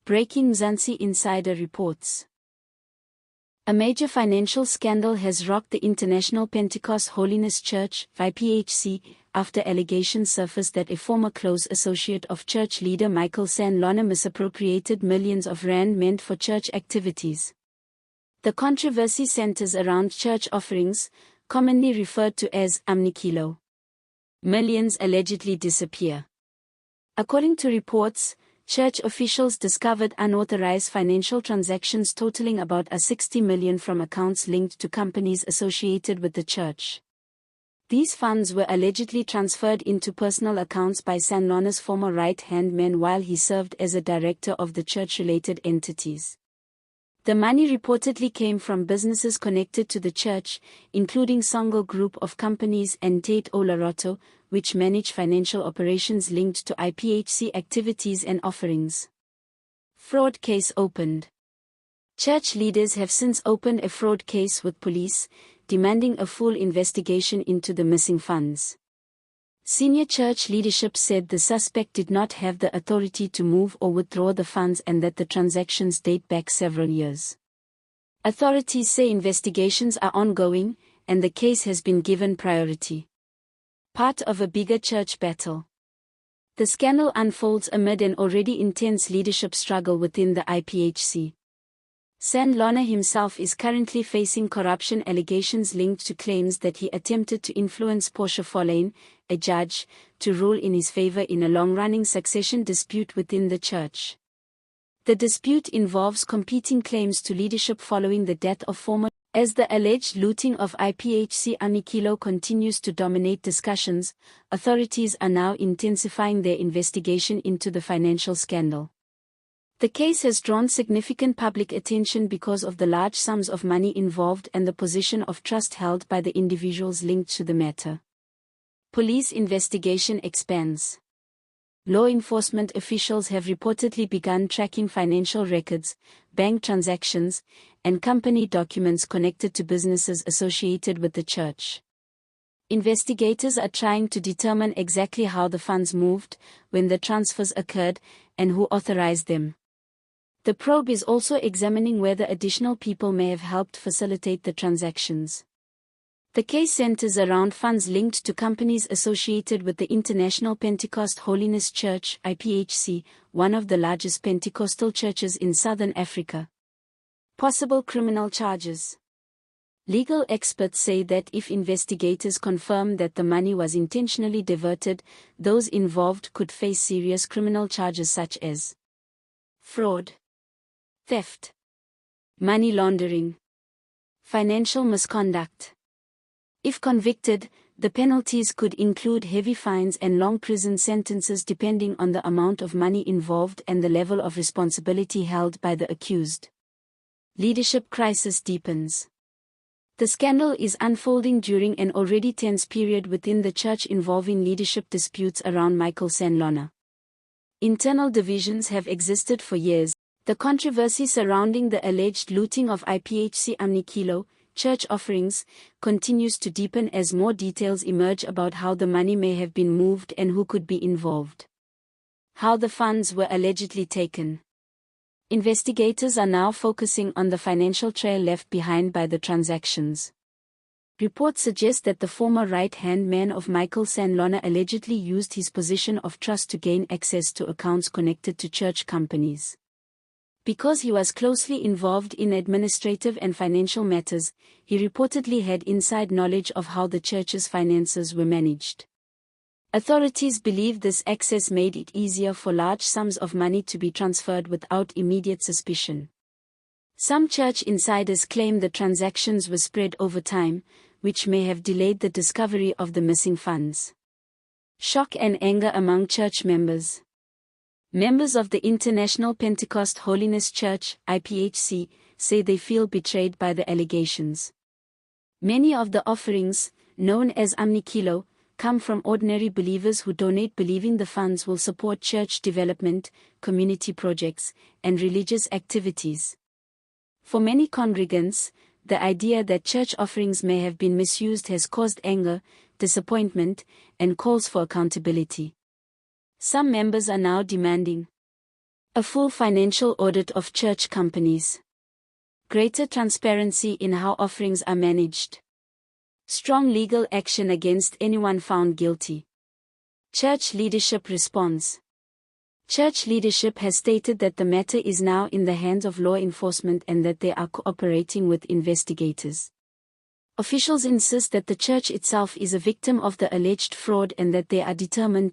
Breaking Mzansi Insider reports. A major financial scandal has rocked the International Pentecost Holiness Church, IPHC, after allegations surfaced that a former close associate of church leader Michael Sandlana misappropriated millions of rand meant for church activities. The controversy centers around church offerings, commonly referred to as Umnikelo. Millions allegedly disappear. According to reports, church officials discovered unauthorized financial transactions totaling about 60 million from accounts linked to companies associated with the church. These funds were allegedly transferred into personal accounts by Sandlana's former right-hand man while he served as a director of the church-related entities. The money reportedly came from businesses connected to the church, including Songo Group of Companies and Tate Oloroto, which manage financial operations linked to IPHC activities and offerings. Fraud case opened. Church leaders have since opened a fraud case with police, demanding a full investigation into the missing funds. Senior church leadership said the suspect did not have the authority to move or withdraw the funds and that the transactions date back several years. Authorities say investigations are ongoing, and the case has been given priority. Part of a bigger church battle. The scandal unfolds amid an already intense leadership struggle within the IPHC. Sandlana himself is currently facing corruption allegations linked to claims that he attempted to influence Portia Folane, a judge, to rule in his favor in a long-running succession dispute within the church. The dispute involves competing claims to leadership following the death of former. As the alleged looting of IPHC Umnikelo continues to dominate discussions, authorities are now intensifying their investigation into the financial scandal. The case has drawn significant public attention because of the large sums of money involved and the position of trust held by the individuals linked to the matter. Police investigation expands. Law enforcement officials have reportedly begun tracking financial records, bank transactions, and company documents connected to businesses associated with the church. Investigators are trying to determine exactly how the funds moved, when the transfers occurred, and who authorized them. The probe is also examining whether additional people may have helped facilitate the transactions. The case centers around funds linked to companies associated with the International Pentecost Holiness Church, IPHC, one of the largest Pentecostal churches in Southern Africa. Possible criminal charges. Legal experts say that if investigators confirm that the money was intentionally diverted, those involved could face serious criminal charges such as fraud, theft, money laundering, financial misconduct. If convicted, the penalties could include heavy fines and long prison sentences depending on the amount of money involved and the level of responsibility held by the accused. Leadership crisis deepens. The scandal is unfolding during an already tense period within the church involving leadership disputes around Michael Sandlana. Internal divisions have existed for years. The controversy surrounding the alleged looting of IPHC Umnikelo church offerings continues to deepen as more details emerge about how the money may have been moved and who could be involved. How the funds were allegedly taken. Investigators are now focusing on the financial trail left behind by the transactions. Reports suggest that the former right-hand man of Michael Sandlana allegedly used his position of trust to gain access to accounts connected to church companies. Because he was closely involved in administrative and financial matters, he reportedly had inside knowledge of how the church's finances were managed. Authorities believe this access made it easier for large sums of money to be transferred without immediate suspicion. Some church insiders claim the transactions were spread over time, which may have delayed the discovery of the missing funds. Shock and anger among church members. Members of the International Pentecost Holiness Church, IPHC, say they feel betrayed by the allegations. Many of the offerings, known as Umnikelo, come from ordinary believers who donate believing the funds will support church development, community projects, and religious activities. For many congregants, the idea that church offerings may have been misused has caused anger, disappointment, and calls for accountability. Some members are now demanding A full financial audit of church companies. Greater transparency in how offerings are managed. Strong legal action against anyone found guilty. Church leadership response. Church leadership has stated that the matter is now in the hands of law enforcement and that they are cooperating with investigators. Officials insist that the church itself is a victim of the alleged fraud and that they are determined to